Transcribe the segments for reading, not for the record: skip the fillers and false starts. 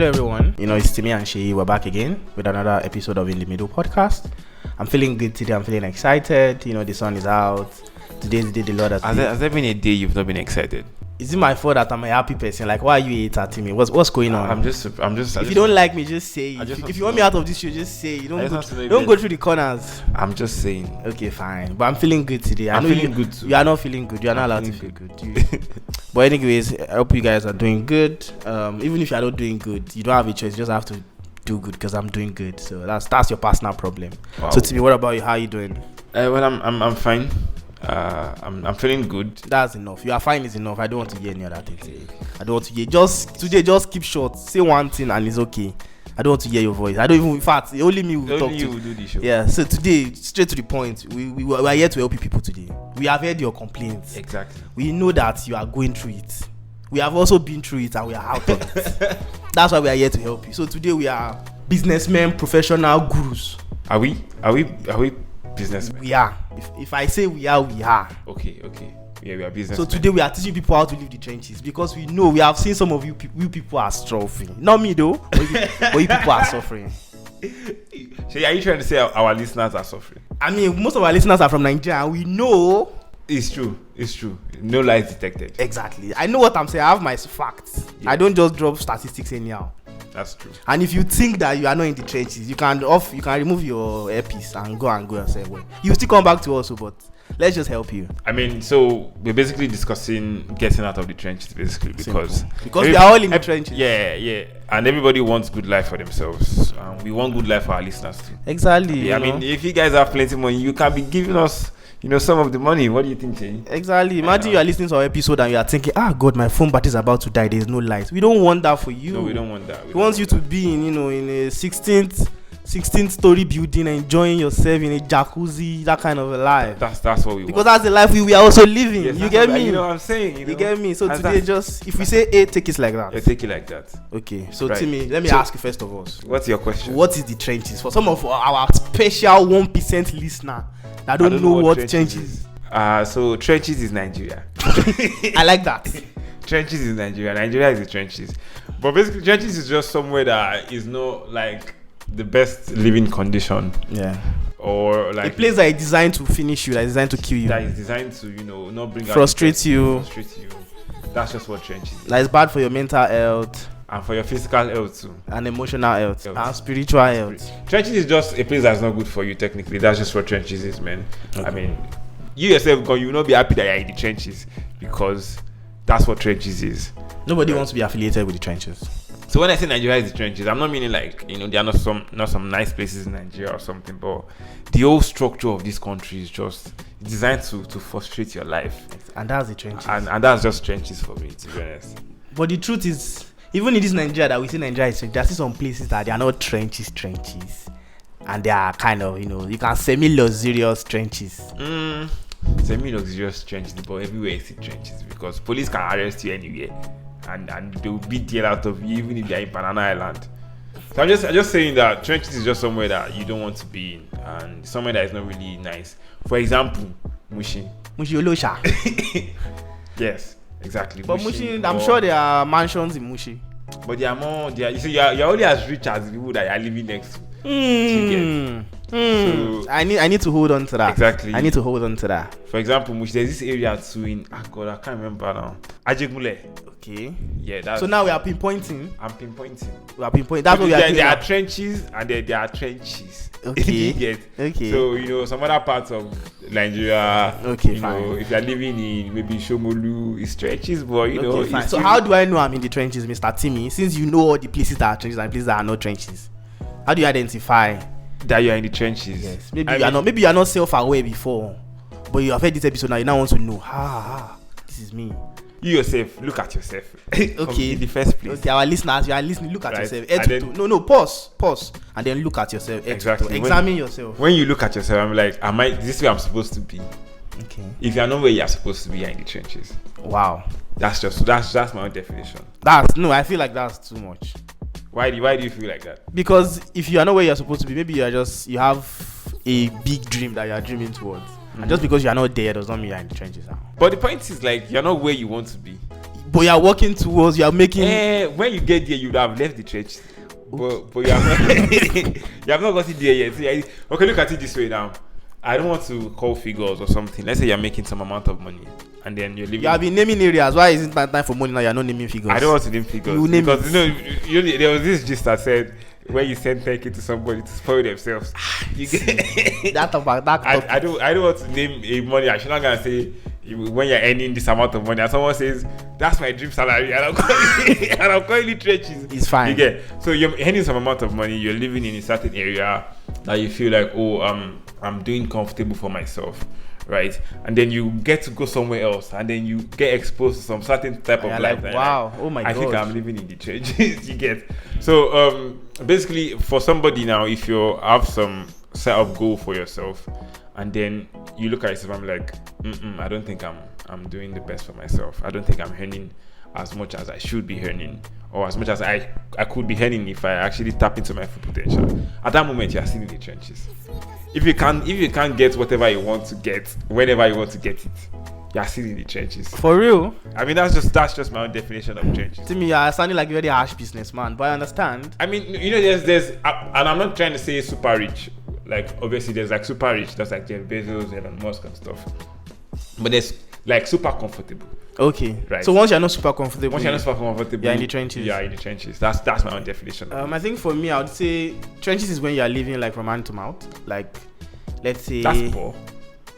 Hello everyone, it's Timmy and Shay. We're back again with another episode of In the Middle podcast. I'm feeling good today. I'm feeling excited. The sun is out. Today's the day the Lord has Has there been a day you've not been excited? Is it my fault that I'm a happy person? Like, why are you hating at me? What's going on? I'm just. If you don't like me, just say it. If you want me out of this show, just say it. Don't go through the corners. I'm just saying. Okay, fine. But I'm feeling good today. I'm feeling good too. You are not feeling good. You are not allowed to feel good. But anyways, I hope you guys are doing good. Even if you are not doing good, you don't have a choice. You just have to do good because I'm doing good. So that's your personal problem. Wow. So Timmy, what about you? How are you doing? Well, I'm fine. I'm feeling good. That's enough. You are fine is enough. I don't want to hear any other thing today. I don't want to hear. Just keep short. Say one thing and it's okay. I don't want to hear your voice. I don't even. In fact, only me will talk to you. Do the show. Yeah. So today, straight to the point. We are here to help you people today. We have heard your complaints. Exactly. We know that you are going through it. We have also been through it and we are out of it. That's why we are here to help you. So today we are businessmen, professional gurus. Are we businessmen? We are. If I say we are, we are. Okay. Yeah, we are businessmen. So today we are teaching people how to leave the trenches because we know we have seen some of you people are suffering. Not me though, but you people are suffering. So are you trying to say our listeners are suffering? I mean, most of our listeners are from Nigeria and we know. It's true. No lies detected. Exactly. I know what I'm saying. I have my facts. Yeah. I don't just drop statistics anyhow. That's true. And if you think that you are not in the trenches, you can remove your earpiece and go yourself. Well, you still come back to us, but let's just help you. I mean, so we're basically discussing getting out of the trenches, basically, because we are all in the trenches. Yeah, and everybody wants good life for themselves. We want good life for our listeners too. Exactly. Yeah, I mean, if you guys have plenty of money, you can be giving us, some of the money. What do you think, Jay? Exactly. Imagine you are listening to our episode and you are thinking, God, my phone battery is about to die. There's no light. We don't want that for you. No, we don't want that. We want you to be in a 16th story building, enjoying yourself in a jacuzzi, that kind of a life. That's what we want. Because that's the life we are also living. Yes, you get me? You know what I'm saying? You get me? So today, just if we say A, take it like that. Yeah, take it like that. Okay. So right. Timmy, let me ask you first of all. What's your question? What is the trenches for some of our special 1% listener that don't know what trenches is? So trenches is Nigeria. I like that. Trenches is Nigeria. Nigeria is the trenches. But basically, trenches is just somewhere that is not like the best living condition. Yeah. Or like a place that is designed to finish you, that is designed to kill you. That is designed to, not bring frustrate you. That's just what trenches is. That is bad for your mental health. And for your physical health too. And emotional health. And spiritual health. Trenches is just a place that's not good for you technically. That's just what trenches is, man. Okay. I mean, you yourself, you will not be happy that you're in the trenches because that's what trenches is. Nobody wants to be affiliated with the trenches. So when I say Nigeria is the trenches, I'm not meaning like, there are not some nice places in Nigeria or something, but the whole structure of this country is just designed to frustrate your life. And that's the trenches. And that's just trenches for me, to be honest. But the truth is, even in this Nigeria that we say Nigeria is trenches, there are still some places that they are not trenches. And they are kind of, you can semi-luxurious trenches. Semi-luxurious trenches, but everywhere is trenches because police can arrest you anywhere. And they will beat the hell out of you even if they are in Banana Island. So I'm just saying that trenches is just somewhere that you don't want to be in and somewhere that is not really nice. For example, Mushi Olosha. Yes, exactly. But Mushi, I'm sure there are mansions in Mushi. But they are more. You're only as rich as the people that you are living next to. So, I need to hold on to that. Exactly. I need to hold on to that. For example, Mushi, there's this area too in I can't remember now. Ajegunle. Okay. Yeah, so now we are pinpointing. I'm pinpointing. We are pinpointing. That's what we are doing. There are trenches and there are trenches. Okay. Okay. So some other parts of Nigeria. Okay, fine. If you are living in maybe Shomolu, it's trenches, but Okay, fine. So how do I know I'm in the trenches, Mr. Timmy? Since you know all the places that are trenches and places that are not trenches, how do you identify that you are in the trenches? Yes. Maybe you are not self-aware before, but you have heard this episode now. You now want to know. This is me. You yourself, look at yourself. Okay. In the first place. Okay, our listeners, you are listening. Look at yourself. Then, pause, and then look at yourself. Exactly. Examine yourself. When you look at yourself, I'm like, is this where I'm supposed to be? Okay. If you are not where you are supposed to be, you're in the trenches. Wow. That's my own definition. I feel like that's too much. Why do you feel like that? Because if you are not where you're supposed to be, maybe you have a big dream that you are dreaming towards. And just because you are not there does not mean you are in the trenches now. But the point is, like, you're not where you want to be. but you are working towards, you are making. When you get there, you would have left the church. But you have not, you have not gotten there yet. Okay, look at it this way now. I don't want to call figures or something. Let's say you're making some amount of money and then you're living. You have been naming areas. Why isn't that time for money now? You're not naming figures. I don't want to name figures. You name because there was this gist that said when you send 10K to somebody to spoil themselves. You get that about that. I don't want to name a money. I should not gonna say when you're earning this amount of money and someone says that's my dream salary and I'm calling it trenches. It's fine. You get, so you're earning some amount of money, you're living in a certain area that you feel like, oh, I'm doing comfortable for myself, right? And then you get to go somewhere else and then you get exposed to some certain type of life. Like, wow, oh my god, I think I'm living in the trenches. You get, so basically for somebody now, if you have some set of goal for yourself and then you look at yourself, I'm like, I don't think I'm doing the best for myself. I don't think I'm earning as much as I should be earning, or as much as I could be earning if I actually tap into my full potential. At that moment, you are still in the trenches. If you can't get whatever you want to get whenever you want to get it, you are still in the trenches. For real? I mean, that's just my own definition of trenches. To me, you are sounding like a very harsh businessman, but I understand. I mean, there's and I'm not trying to say super rich. Like, obviously, there's like super rich, that's like Jeff Bezos, Elon Musk and stuff. But there's like super comfortable. Okay. Right. So once you're not super comfortable, you're in the trenches. Yeah, in the trenches. That's my own definition. I think for me, I would say trenches is when you're living like from hand to mouth. Like, let's say. That's poor.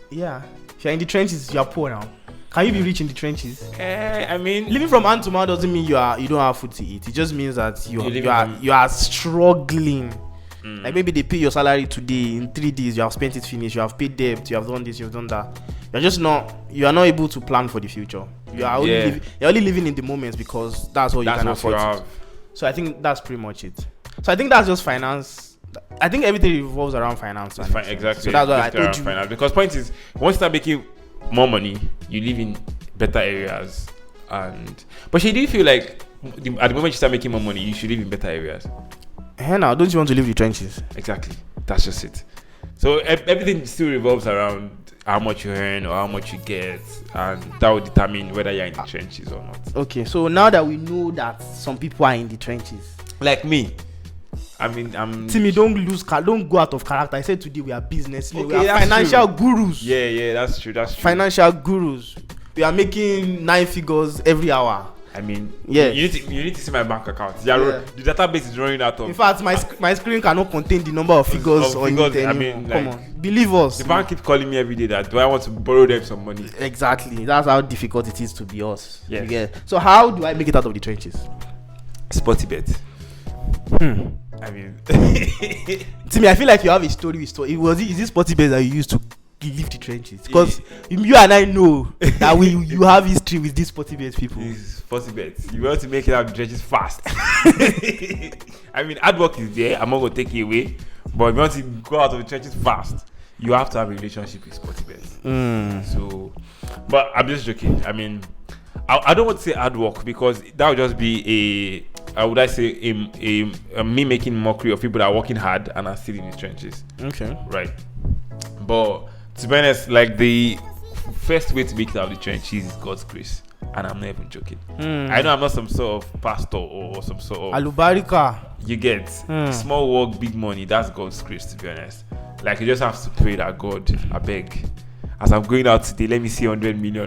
Yeah. If you're in the trenches, you're poor now. Can you be rich in the trenches? I mean, living from hand to mouth doesn't mean you don't have food to eat. It just means that you are struggling. Like maybe they pay your salary today, in 3 days you have spent it finished, you have paid debt, you have done this, you have done that. You are not able to plan for the future. You are only living in the moments because that's all you can afford. So I think that's pretty much it. So I think that's just finance. I think everything revolves around finance. Exactly. So that's why I told you. Finance. Because point is, once you start making more money, you live in better areas. But do you feel like at the moment you start making more money, you should live in better areas? Now, don't you want to leave the trenches? Exactly. That's just it. So everything still revolves around how much you earn or how much you get, and that will determine whether you're in the trenches or not. Okay, so now that we know that some people are in the trenches, like me, I mean, Timmy, don't go out of character. I said today we are businessmen, okay, we are financial gurus. Yeah, that's true. Financial gurus. We are making 9 figures every hour. I mean, yeah. You need to see my bank account. The database is running out of. In fact, my screen cannot contain the number of figures on it anymore. I mean, come on, believe us. The bank keeps calling me every day that do I want to borrow them some money? Exactly. That's how difficult it is to be us. Yes. So how do I make it out of the trenches? Sportybet. I mean, Timmy, I feel like you have a story. Is this Sportybet that you used to leave the trenches? Because you and I know that you have history with these Sportybet people. Sportybet. You want to make it out of the trenches fast. I mean, hard work is there. I'm not going to take it away. But if you want to go out of the trenches fast, you have to have a relationship with Sportybet. So, but I'm just joking. I mean, I don't want to say hard work because that would just be a me making mockery of people that are working hard and are still in the trenches. Okay. Right. But to be honest, like the first way to make it out of the trenches is God's grace. And I'm not even joking. I know I'm not some sort of pastor or some sort of Alubarika. You get small work, big money. That's God's grace, to be honest. Like you just have to pray that God, I beg, as I'm going out today, let me see 100 million.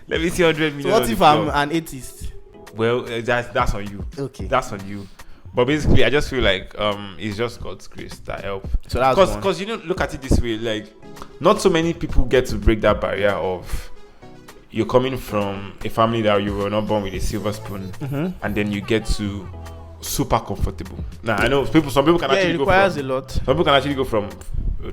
Let me see 100 million. So what if I'm an atheist? Well, that's on you. Okay. That's on you. But basically, I just feel like it's just God's grace that help. So that's because look at it this way, like not so many people get to break that barrier of you're coming from a family that you were not born with a silver spoon, and then you get to super comfortable. Now I know some people can actually it requires a lot. Some people can actually go from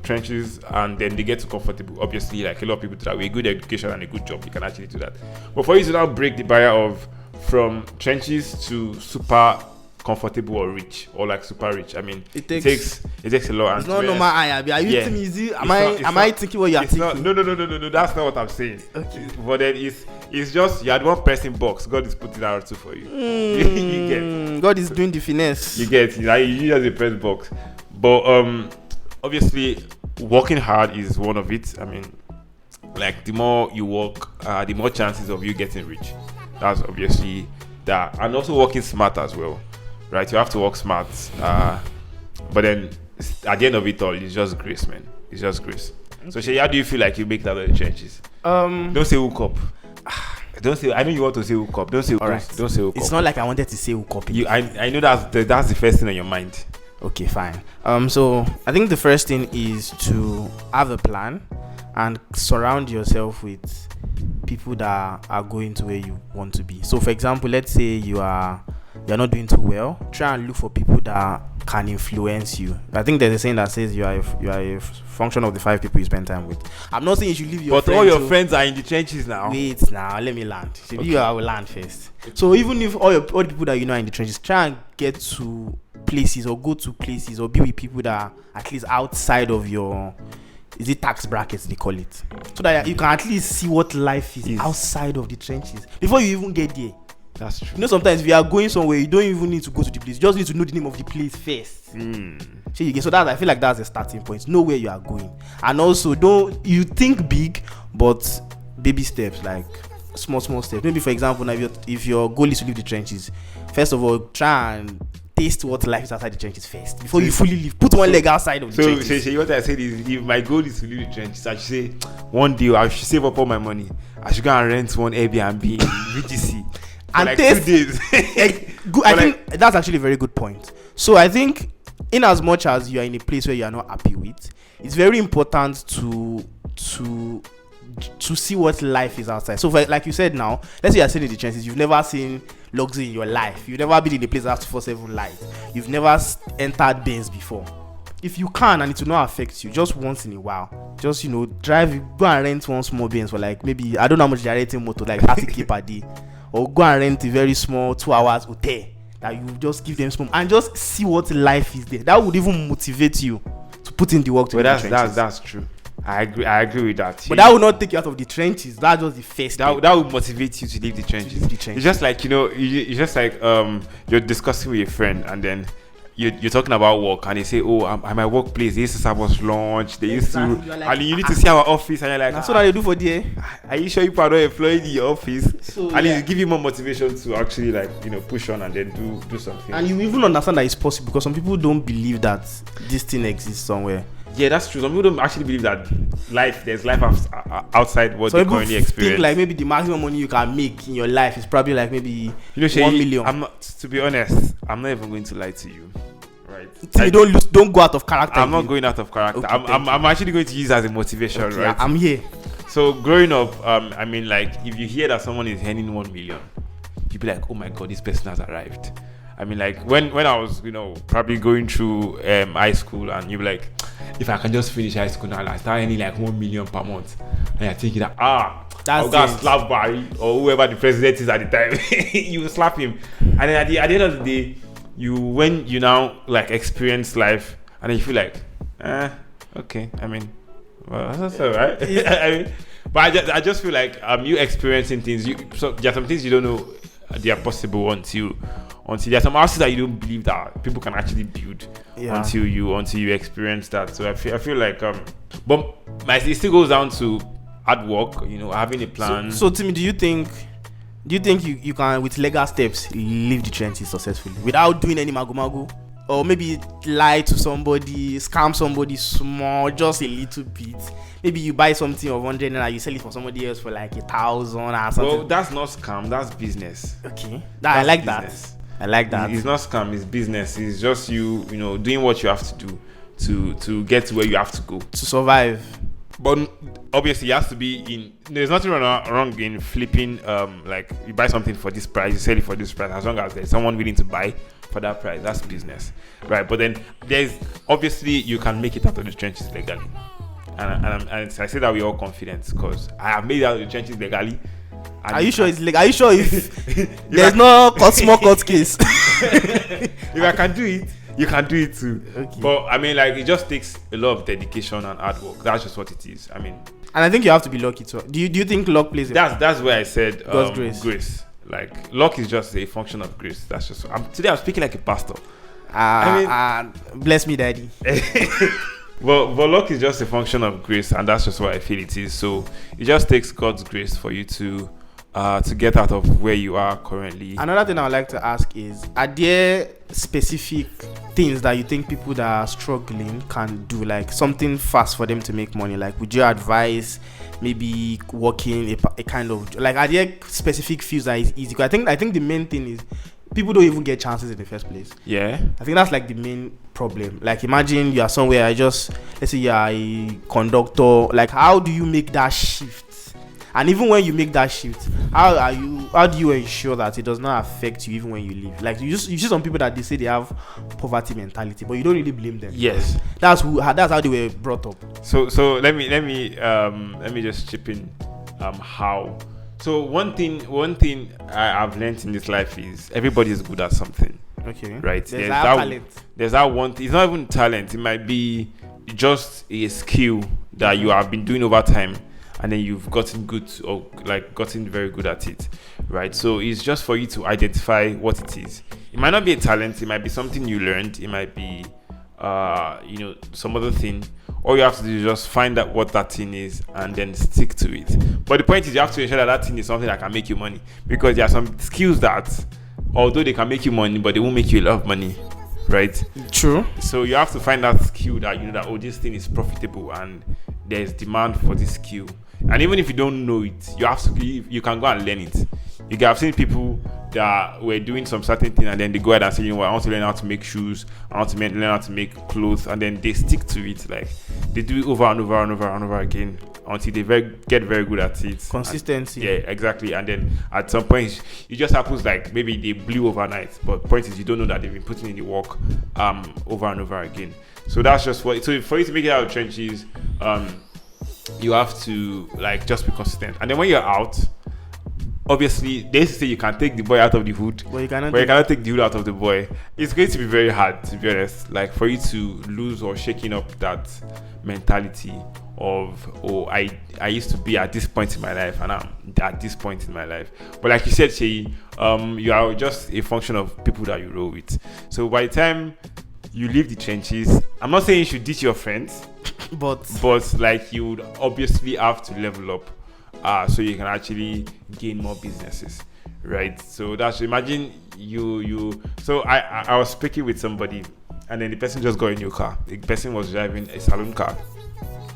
trenches and then they get to comfortable. Obviously, like a lot of people do that with a good education and a good job, you can actually do that. But for you to now break the barrier of from trenches to super comfortable or rich or like super rich, I mean, it takes a lot. It's not normal. Are you thinking easy? Am I thinking what you are thinking? No. That's not what I'm saying. Okay. But then it's just you had one person box. God is putting out two for you. You get. God is doing the finesse. You get. You just a press box. But obviously, working hard is one of it. I mean, like the more you work, the more chances of you getting rich. That's obviously that, and also working smart as well, right? You have to work smart, but then at the end of it all, it's just grace, man. It's just grace. So Shay, how do you feel like you make that out of the trenches? Don't say hook up. Don't say. I know you want to say hook up. Don't say. All right. Don't say hook up. It's not like I wanted to say hook up. I know that's the first thing on your mind. Okay, fine. So I think the first thing is to have a plan and surround yourself with people that are going to where you want to be. So for example, let's say you're not doing too well, try and look for people that can influence you. I think there's a saying that says you are a function of the 5 people you spend time with. I'm not saying you should leave your but all your friends are in the trenches now. Wait now, let me land. Okay. You will land first. So even if all the people that you know are in the trenches, try and get to places or go to places or be with people that are at least outside of your, is it tax brackets they call it, so that you can at least see what life is outside of the trenches before you even get there. That's true. You know, sometimes if you are going somewhere, you don't even need to go to the place. You just need to know the name of the place first. So that, I feel like that's the starting point. Know where you are going, and also you think big, but baby steps, like small steps. Maybe for example, now if your goal is to leave the trenches, first of all, try and taste what life is outside the trenches first before you fully leave. Put one leg outside of the trenches. So what I said is, if my goal is to leave the trenches, I should say one day I should save up all my money. I should go and rent one Airbnb in VGC. And like taste 2 days. I think that's actually a very good point. So I think, in as much as you are in a place where you are not happy with, it's very important to see what life is outside. So like you said now, let's say you're sitting in the trenches, you've never seen luxury in your life, you've never been in a place that has 24/7 light, you've never entered Benz before. If you can, and it will not affect you, just once in a while, just drive, go and rent one small Benz for like, maybe, I don't know how much they're renting motor, like 30k per day, or go and rent a very small 2 hours hotel that you just give them small, and just see what life is there. That would even motivate you to put in the work to. Well, that's true. I agree with that. But that will not take you out of the trenches. That's just the first that would motivate you to leave the trenches. It's just like, it's just like you're discussing with a friend, and then you're talking about work, and they say, oh, at my workplace they used to serve us lunch, they used to, and you need to see our office, and you're like, that's what they do for there. Are you sure you are not employed in your office? So, and it give you more motivation to actually, like, push on and then do something. And you even understand that it's possible, because some people don't believe that this thing exists somewhere. Yeah, that's true. Some people don't actually believe that there's life outside what they currently experience. Think like maybe the maximum money you can make in your life is probably like maybe 1 million. I'm not, to be honest, I'm not even going to lie to you. Right? You don't go out of character. I'm not going out of character. Okay, I'm actually going to use it as a motivation, okay, right? I'm here. So growing up, I mean, like, if you hear that someone is earning 1 million, you'd be like, oh my god, this person has arrived. I mean, like, when I was, probably going through high school, and you'd be like, if I can just finish high school now, I start earning like 1 million per month, and you're thinking that, I'll go slap Barry or whoever the president is at the time. You will slap him, and then at the end of the day, when you now like experience life, and then you feel like, okay, I mean, well, that's all right. I mean, but I just feel like you experiencing things. So there are some things you don't know they are possible until there are some houses that you don't believe that people can actually build until you experience that. So I feel like but it still goes down to hard work, having a plan. So Timmy, do you think you can, with legal steps, leave the trenches successfully without doing any magu, or maybe lie to somebody, scam somebody small, just a little bit? Maybe you buy something of 100 and you sell it for somebody else for like 1,000 or something. Well, that's not scam, that's business. Okay, I like business. I like that. It's not scam, it's business. It's just you doing what you have to do to get to where you have to go to survive. But obviously, it has to be there's nothing wrong in flipping. Like, you buy something for this price, you sell it for this price. As long as there's someone willing to buy for that price, that's business, right? But then obviously you can make it out of the trenches legally, and I say that we're all confident because I have made it out of the trenches legally. Are you sure it's legal? Are you sure if there's no small court case? If I can do it, you can do it too. Okay. But I mean, like, it just takes a lot of dedication and hard work. That's just what it is. I mean, and I think you have to be lucky too. Do you think luck plays? That's where I said God's grace. Like, luck is just a function of grace. That's just. Today I'm speaking like a pastor. Bless me, Daddy. But luck is just a function of grace, and that's just what I feel it is. So it just takes God's grace for you to get out of where you are currently. Another thing I would like to ask is, are there specific things that you think people that are struggling can do, like something fast for them to make money? Like, would you advise maybe working a kind of, like, are there specific fields that is easy? I think the main thing is people don't even get chances in the first place. Yeah, I think that's like the main problem. Like, imagine you are somewhere, let's say you are a conductor. Like, how do you make that shift? And even when you make that shift, how do you ensure that it does not affect you even when you leave? Like, you see some people that they say they have poverty mentality, but you don't really blame them. Yes, that's how they were brought up. So let me just chip in. How? So one thing I've learned in this life is everybody is good at something. Okay. Right. There's that talent. There's that one. It's not even talent. It might be just a skill that you have been doing over time, and then you've gotten good or like gotten very good at it, right? So it's just for you to identify what it is. It might not be a talent. It might be something you learned. It might be, some other thing. All you have to do is just find out what that thing is and then stick to it. But the point is, you have to ensure that that thing is something that can make you money, because there are some skills that, although they can make you money, but they won't make you a lot of money, right? True. So you have to find that skill that you know that, oh, this thing is profitable and there's demand for this skill. And even if you don't know it, you can go and learn it. I've seen people that were doing some certain thing and then they go ahead and say, you know what, I want to learn how to make shoes, I want to learn how to make clothes, and then they stick to it. Like, they do it over and over and over and over again until they get very good at it. Consistency. Yeah, exactly. And then at some point, it just happens like maybe they blew overnight. But the point is, you don't know that they've been putting in the work over and over again. So that's just what. So for you to make it out of trenches, you have to like just be consistent. And then when you're out, obviously they used to say you can take the boy out of the hood, but you cannot take the hood out of the boy. It's going to be very hard, to be honest, like for you to lose or shaking up that mentality of, oh, I used to be at this point in my life and I'm at this point in my life. But like you said, Shay, you are just a function of people that you roll with. So by the time you leave the trenches, I'm not saying you should ditch your friends, but like you would obviously have to level up, so you can actually gain more businesses, right? So that's, imagine you. So I was speaking with somebody, and then the person just got a new car. The person was driving a saloon car,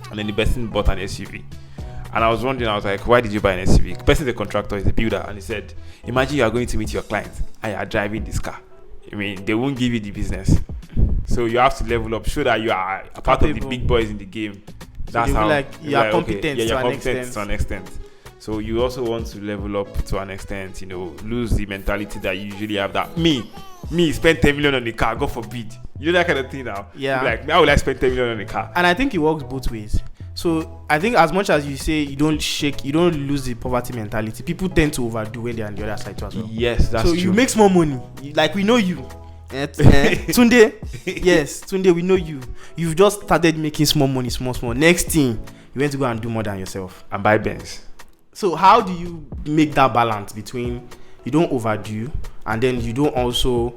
and then the person bought an SUV. And I was wondering, I was like, why did you buy an SUV? The person is a contractor, he's a builder, and he said, imagine you are going to meet your client and you are driving this car. I mean, they won't give you the business. So you have to level up, show that you are a part of the big boys in the game. That's how, like, you are competent, okay, you're competent to an extent. So you also want to level up to an extent, lose the mentality that you usually have, that me spend 10 million on the car, God forbid. You know that kind of thing now. Yeah. Like, how will I spend 10 million on the car? And I think it works both ways. So I think as much as you say you don't lose the poverty mentality, people tend to overdo when they're on the other side too as well. Yes, that's true. So you make small money. Like, we know you. Tunde, yes, Tunde, we know you. You've just started making small money, small. Next thing, you went to go and do more than yourself. And buy Benz. So how do you make that balance between you don't overdo and then you don't also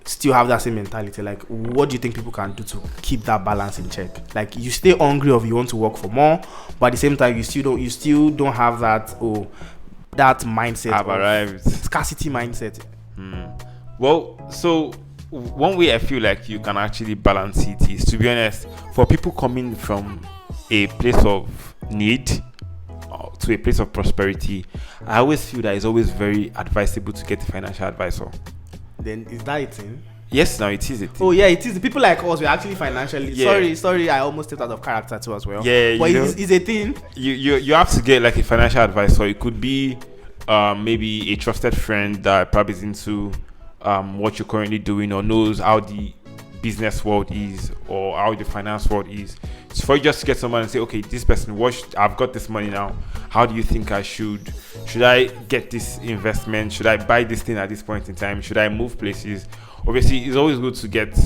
still have that same mentality? Like, what do you think people can do to keep that balance in check? Like, you stay hungry or you want to work for more, but at the same time you still don't have that that mindset. I've arrived. Scarcity mindset. Well, so one way I feel like you can actually balance it is, to be honest, for people coming from a place of need to a place of prosperity, I always feel that it's always very advisable to get a financial advisor. Then is that a thing? Yes, now it is a thing. Oh yeah, it is. The people like us, we're actually financially. Yeah. Sorry, I almost stepped out of character too as well. Yeah, but it's a thing. You have to get like a financial advisor. It could be maybe a trusted friend that probably is into what you're currently doing or knows how the business world is or how the finance world is. It's for you just to get someone and say, okay, this person, I've got this money now. How do you think I should I get this investment? Should I buy this thing at this point in time? Should I move places? Obviously, it's always good to get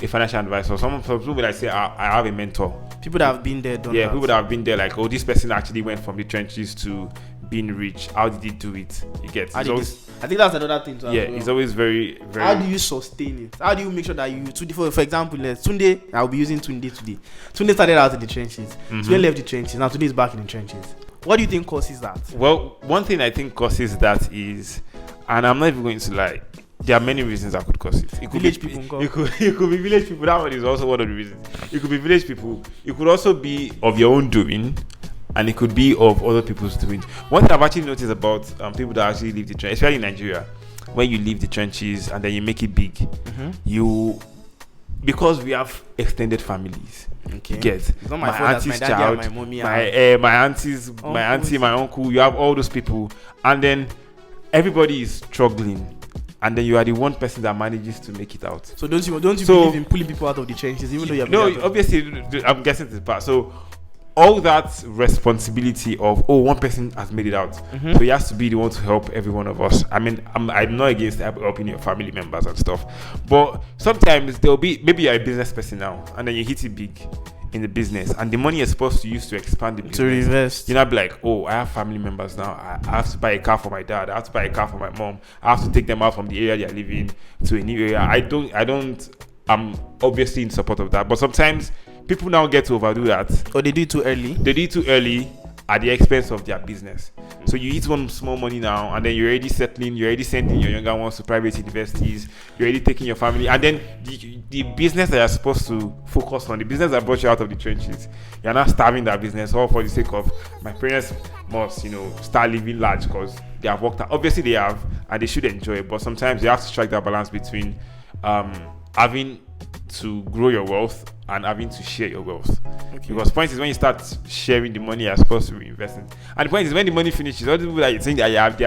a financial advisor. Some people will say, I have a mentor. People that have been there, done that. People that have been there, like, oh, this person actually went from the trenches to being rich. How did he do it? You get. I think that's another thing. It's always very, very. How do you sustain it? How do you make sure that you for example, Tunde, I'll be using Tunde today. Tunde started out in the trenches. Tunde left the trenches. Now Tunde is back in the trenches. What do you think causes that? Well, one thing I think causes that is, and I'm not even going to lie, there are many reasons that could cause it. It could Village be people. It could be village people. That one is also one of the reasons. It could be village people. It could also be of your own doing, and it could be of other people's doing. One thing I've actually noticed about people that actually leave the trenches, especially in Nigeria, when you leave the trenches and then you make it big, because we have extended families. Okay. Get it's not my fault auntie's my daddy child, and my mommy, my aunties, my auntie, my uncle. You have all those people, and then everybody is struggling, and then you are the one person that manages to make it out. So don't you believe in pulling people out of the trenches, even though you have obviously I'm guessing this part. So all that responsibility of one person has made it out, so he has to be the one to help every one of us. I mean, I'm not against helping your family members and stuff, but sometimes there'll be, maybe you're a business person now and then you hit it big in the business, and the money you're supposed to use to expand the business, to invest, you're not be like, I have family members now, I have to buy a car for my dad, I have to buy a car for my mom, I have to take them out from the area they're living to a new area. I'm obviously in support of that, but sometimes people now get to overdo that. Or they do it too early. They do it too early at the expense of their business. So you eat one small money now, and then you're already settling, you're already sending your younger ones to private universities, you're already taking your family, and then the business that you're supposed to focus on, the business that brought you out of the trenches, you're not starving that business all for the sake of my parents must, start living large because they have worked out. Obviously they have, and they should enjoy it, but sometimes you have to strike that balance between having to grow your wealth and having to share your wealth. Okay. Because the point is when you start sharing the money you're supposed to reinvest in, and the point is when the money finishes, all the people that you think that you have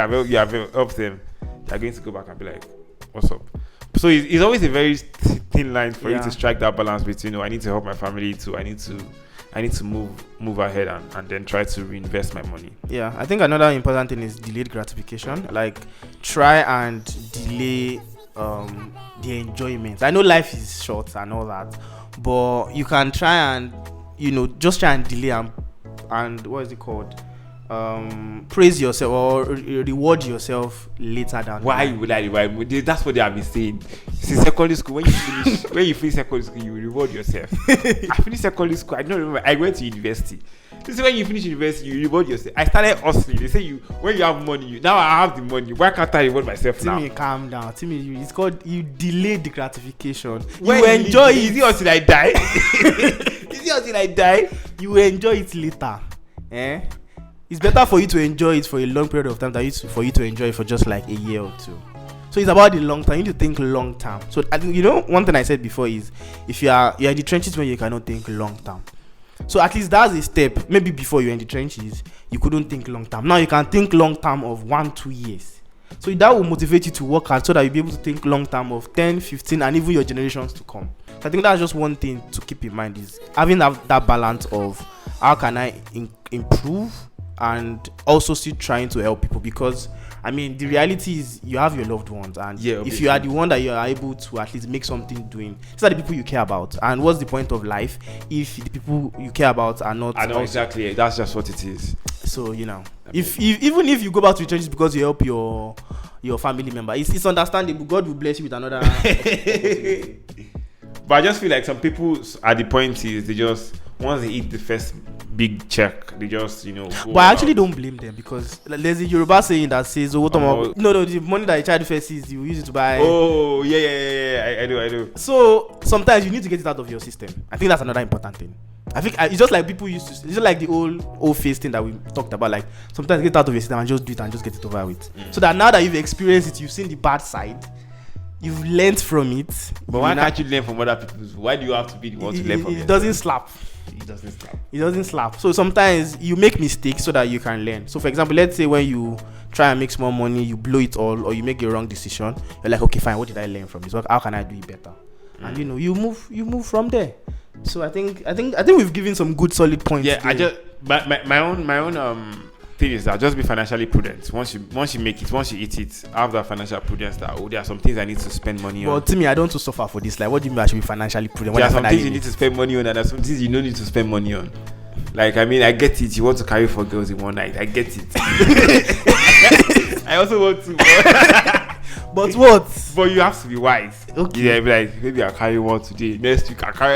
helped them, they're going to go back and be like, what's up? So it's always a very thin line for you to strike that balance between, I need to help my family too, I need to move ahead and then try to reinvest my money. Yeah, I think another important thing is delayed gratification. Like, try and delay the enjoyment. I know life is short and all that, but you can try and just try and delay and what is it called, praise yourself or reward yourself later down. Why would I reward? That's what they have been saying since secondary school. When you finish secondary school, you reward yourself. I finished secondary school, I don't remember, I went to university. This is when you finish university, you reward yourself. I started hustling. They say when you have money, now I have the money. Why can't I reward myself now? Timmy, calm down. Timmy, it's called you delay the gratification. When you enjoy it. Is it until I die? Is it until I die? You enjoy it later. It's better for you to enjoy it for a long period of time than for you to enjoy it for just like a year or two. So it's about the long term. You need to think long term. So I think one thing I said before is if you are in the trenches when you cannot think long term. So at least that's a step. Maybe before you're in the trenches, you couldn't think long term. Now you can think long term of 1-2 years. So that will motivate you to work hard so that you'll be able to think long term of 10, 15, and even your generations to come. So I think that's just one thing to keep in mind is having that balance of how can I improve and also still trying to help people, because I mean the reality is you have your loved ones, and if you are the one that you are able to at least make something doing, these are the people you care about. And what's the point of life if the people you care about are not? I know exactly. That's just what it is. So if even if you go back to the churches because you help your family member, it's understandable. God will bless you with another. But I just feel like some people at the point is they just once they eat the first big check, they just but I actually don't blame them, because there's a Yoruba saying that says the money that a child first sees, you use it to buy. Oh yeah, I do. So sometimes you need to get it out of your system. I think that's another important thing. I think it's just like people used to, it's just like the old face thing that we talked about, like sometimes get it out of your system and just do it and just get it over with. So that now that you've experienced it, you've seen the bad side, you've learned from it. But why can't you learn from other people's? Why do you have to be the one to learn from it? It doesn't slap. It doesn't slap. So sometimes you make mistakes so that you can learn. So for example, let's say when you try and make small money, you blow it all, or you make a wrong decision, you're like, okay, fine, what did I learn from this? How can I do it better? And you move from there. So I think we've given some good solid points. Yeah, my own thing is that just be financially prudent. Once you make it, once you eat it, have that financial prudence that there are some things I need to spend money on. Well, Timmy, I don't want to suffer for this. Like, what do you mean I should be financially prudent? There are some things you need to spend money on, and there are some things you don't need to spend money on. Like, I mean, I get it. You want to carry 4 girls in one night. I get it. I also want to. But what? But you have to be wise. Okay. Yeah, be like, maybe I'll carry one today. Next week I'll carry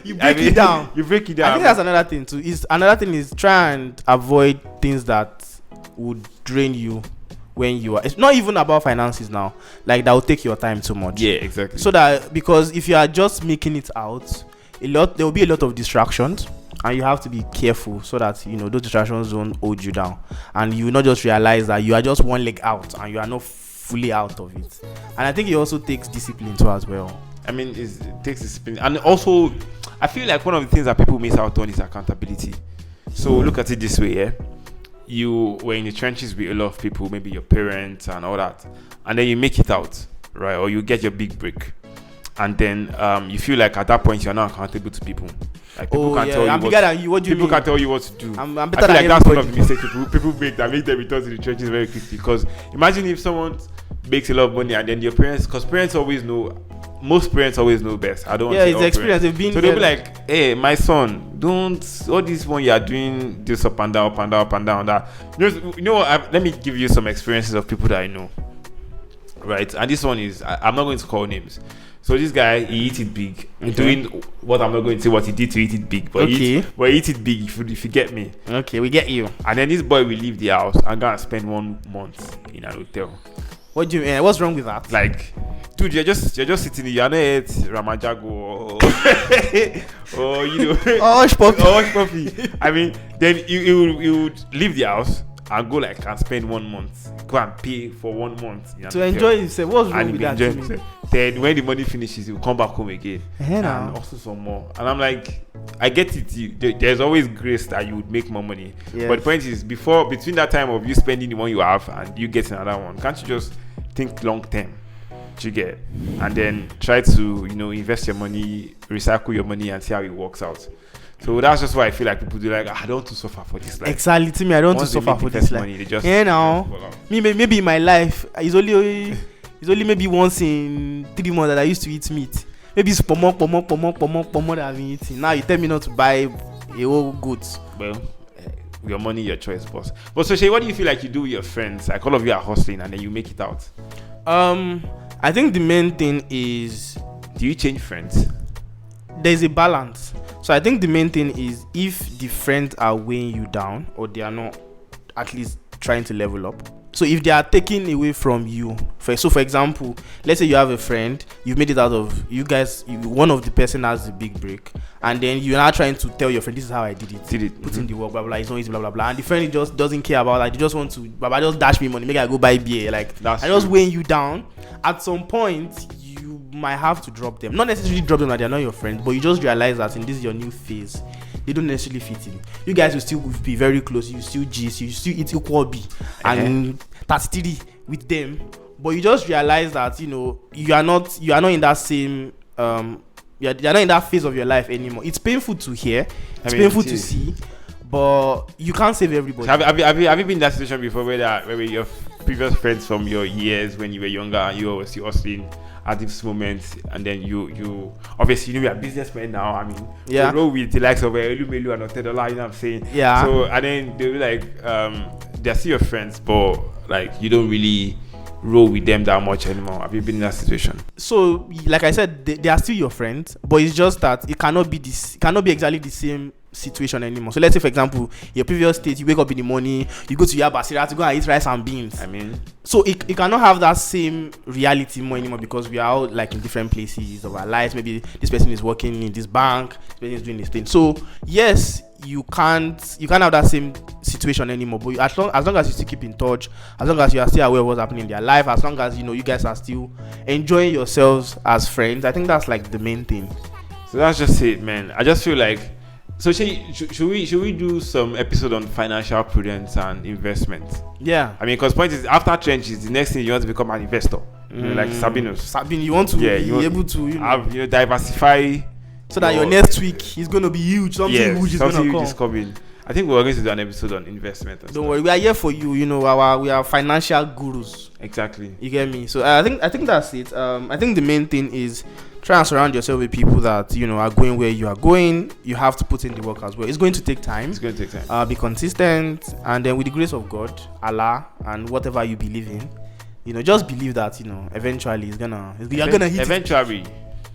You break it down. You break it down. I think that's another thing too. Another thing is try and avoid things that would drain you when you are. It's not even about finances now. Like that will take your time too much. Yeah, exactly. So that, because if you are just making it out, there will be a lot of distractions, and you have to be careful so that those distractions don't hold you down, and you will not just realize that you are just one leg out and you are not fully out of it. And I think it also takes discipline too as well. I mean, it takes discipline, and also I feel like one of the things that people miss out on is accountability. So look at it this way, yeah. You were in the trenches with a lot of people, maybe your parents and all that, and then you make it out, right? Or you get your big break, and then you feel like at that point you're not accountable to people. Like people can't tell you I'm bigger than you. What do you mean? People can't tell you what to do. I'm I better feel than like that's one of everybody. the mistakes people make that make them return to the trenches very quickly. Because imagine if someone makes a lot of money and then your parents, because parents always know. Most parents always know best. I don't want to say it's all experience. parents. They've been So they'll be like, hey, my son, don't all this one you are doing this up and down, up and down, up and down, that. You know what? Let me give you some experiences of people that I know. Right? And this one is, I'm not going to call names. So this guy, he eat it big. Okay. Doing what I'm not going to say what he did to eat it big. But he eat it big if you get me. Okay, we get you. And then this boy will leave the house and go and spend 1 month in an hotel. What do you mean? What's wrong with that? Like, dude, you're just sitting in, you're not at Ramajago or Hush puppy. I mean, then you would leave the house and go like and spend 1 month, go and pay for 1 month to enjoy himself. What's wrong with that? Then when the money finishes, you come back home again and also some more. And I'm like, I get it. There's always grace that you would make more money. Yes. But the point is, between that time of you spending the one you have and you getting another one, can't you just think long term? You get, and then try to invest your money, recycle your money, and see how it works out. So that's just why I feel like people do like, I don't want to suffer for this life. Exactly, to me, I don't want to suffer for this life. Maybe in my life, it's only maybe once in 3 months that I used to eat meat. Maybe it's pomo that I've been eating. Now you tell me not to buy a whole goat. Well, your money, your choice, boss. But so Shay, what do you feel like you do with your friends? Like all of you are hustling and then you make it out. I think the main thing is, do you change friends? There's a balance. So I think the main thing is, if the friends are weighing you down or they are not at least trying to level up. So if they are taking away from you, for example, let's say you have a friend, you've made it out of you guys, one of the person has the big break, and then you're now trying to tell your friend, this is how I did it. Put in the work, blah blah, it's not easy, blah blah blah, and the friend just doesn't care about that. They just want to, Baba, just dash me money, make I go buy beer. Like, that's just weighing you down. At some point, you might have to drop them. Not necessarily drop them that they're not your friends, but you just realize that in this your new phase, they don't necessarily fit in. You guys will still be very close. You still G's, you still eat equal B, and that's steady with them. But you just realize that you are not in that same you're not in that phase of your life anymore. It's painful to hear. It's painful to see, but you can't save everybody. So have you been in that situation before where your previous friends from your years when you were younger and you were still hustling at this moment, and then you obviously you are businessmen now. I mean, you roll with the likes of Elumelu and $10, you know what I'm saying? Yeah. So and then they'll be like, they're still your friends, but like you don't really roll with them that much anymore. Have you been in that situation? So, like I said, they are still your friends, but it's just that it cannot be exactly the same situation anymore. So let's say, for example, your previous state, you wake up in the morning, you go to Yabasira to go and eat rice and beans. I mean, so it cannot have that same reality more anymore, because we are all like in different places of our lives. Maybe this person is working in this bank, this person is doing this thing. So yes, you can't have that same situation anymore. But as long as you still keep in touch, as long as you are still aware of what's happening in their life, as long as you guys are still enjoying yourselves as friends, I think that's like the main thing. So that's just it, man. I just feel like, so should we do some episode on financial prudence and investment? Yeah. I mean, because point is, after trenches, the next thing you want to become an investor, like Sabinus. Sabine, you want to be able to diversify, so that your next week is going to be huge. Something huge is going to come. Is coming. I think we're going to do an episode on investment. Don't worry, we are here for you. You know, we are financial gurus. Exactly. You get me? So I think that's it. I think the main thing is try and surround yourself with people that are going where you are going. You have to put in the work as well. It's going to take time. It's going to take time. Be consistent, and then with the grace of God, Allah, and whatever you believe in, just believe that eventually you're gonna hit eventually.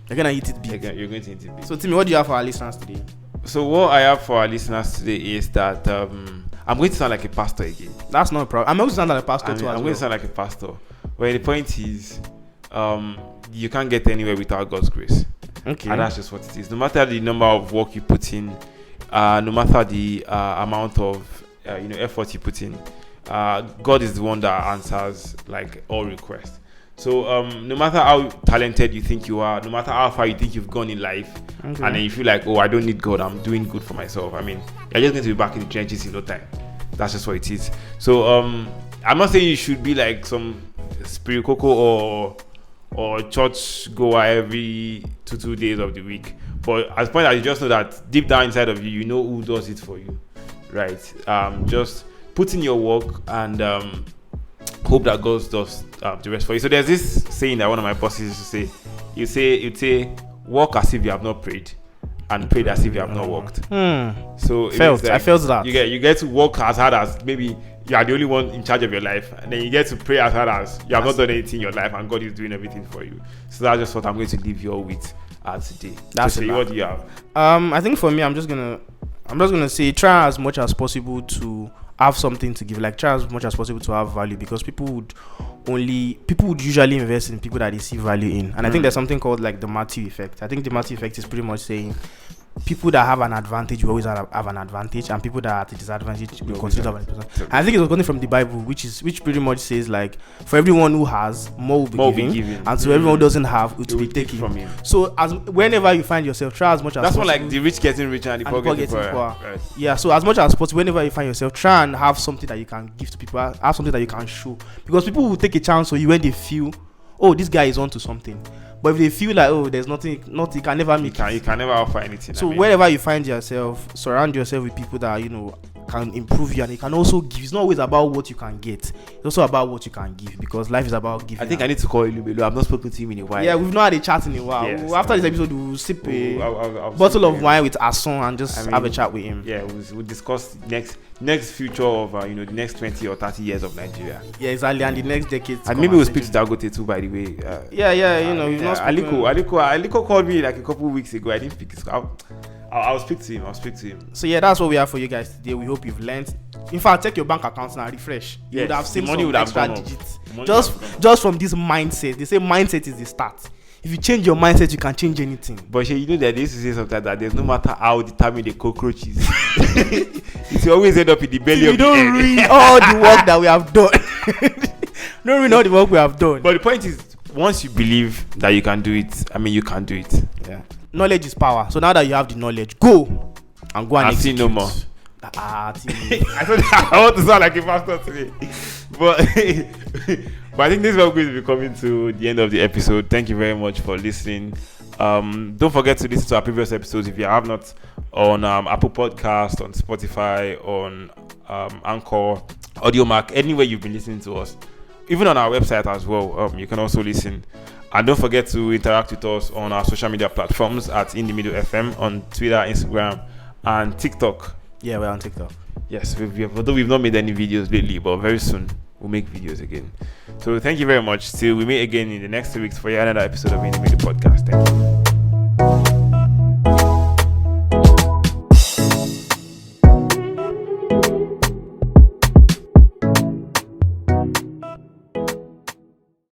You're gonna hit it big. You're going to hit it big. So Timmy, what do you have for our listeners today? So what I have for our listeners today is that I'm going to sound like a pastor again. That's not a problem. I'm going to sound like a pastor too. I'm going to sound like a pastor. Well, the point is, you can't get anywhere without God's grace. Okay. And that's just what it is. No matter the number of work you put in, no matter the amount of effort you put in, God is the one that answers like all requests. So no matter how talented you think you are, no matter how far you think you've gone in life, and then you feel like, I don't need God, I'm doing good for myself. I mean, you're just going to be back in the trenches in no time. That's just what it is. So I'm not saying you should be like some spirit coco or church goer every 2 days of the week. But at the point that you just know that deep down inside of you, you know who does it for you, right? Just put in your work and hope that God does the rest for you. So there's this saying that one of my bosses used to say, you'd say, walk as if you have not prayed, and prayed as if you have not worked. So I felt that you get to work as hard as maybe you are the only one in charge of your life, and then you get to pray as hard as you have not done anything in your life, and God is doing everything for you. So that's just what I'm going to leave you all with today. That's it. What do you have? I think for me, I'm just gonna say try as much as possible to have something to give. Like try as much as possible to have value, because people would usually invest in people that they see value in. And I think there's something called like the Matthew effect. I think the Matthew effect is pretty much saying people that have an advantage will always have an advantage, and people that are at a disadvantage will continue to have an advantage. I think it was coming from the Bible, which pretty much says like, for everyone who has, more will be given, and so everyone who doesn't have, it will be taken from him. So as whenever you find yourself, try as much as possible. That's more like the rich getting richer and the poor getting poorer. Right. Yeah, so as much as possible, whenever you find yourself, try and have something that you can give to people, have something that you can show, because people will take a chance on you when they feel, this guy is onto something. But if they feel like, there's nothing, you can never make you can never offer anything. So wherever you find yourself, surround yourself with people that can improve you, and it can also give. It's not always about what you can get, it's also about what you can give, because life is about giving. I think I need to call Elubelu. I've not spoken to him in a while. Yeah, we've not had a chat in a while. Yes, after this episode, we'll sip a bottle of wine with Asun and just have a chat with him. Yeah, we'll discuss next future of the next 20 or 30 years of Nigeria. Yeah, exactly, and the next decade. And maybe we'll speak to Dangote too, by the way. We've not spoken. Aliko called me like a couple of weeks ago. I didn't pick his call. I'll speak to him. So yeah, that's what we have for you guys today. We hope you've learned. In fact, check your bank accounts now, refresh. You would have seen some extra digits. Just from this mindset. They say mindset is the start. If you change your mindset, you can change anything. But you know that they used to say sometimes that there's no matter how determined the cockroach is, it will always end up in the belly of the egg. You don't read all the work that we have done. Don't read all the work we have done. But the point is, once you believe that you can do it, you can do it. Yeah. Knowledge is power. So now that you have the knowledge, go and execute. No more. I want to sound like a pastor today, but I think this is what we're going to be coming to the end of the episode. Thank you very much for listening. Don't forget to listen to our previous episodes if you have not, on Apple Podcast, on Spotify, on Anchor, AudioMac, anywhere you've been listening to us, even on our website as well. You can also listen. And don't forget to interact with us on our social media platforms at In The Middle FM on Twitter, Instagram, and TikTok. Yeah, we're on TikTok. Yes, although we've not made any videos lately, but very soon we'll make videos again. So thank you very much. Till we meet again in the next 2 weeks for another episode of In The Middle podcast. Thank you.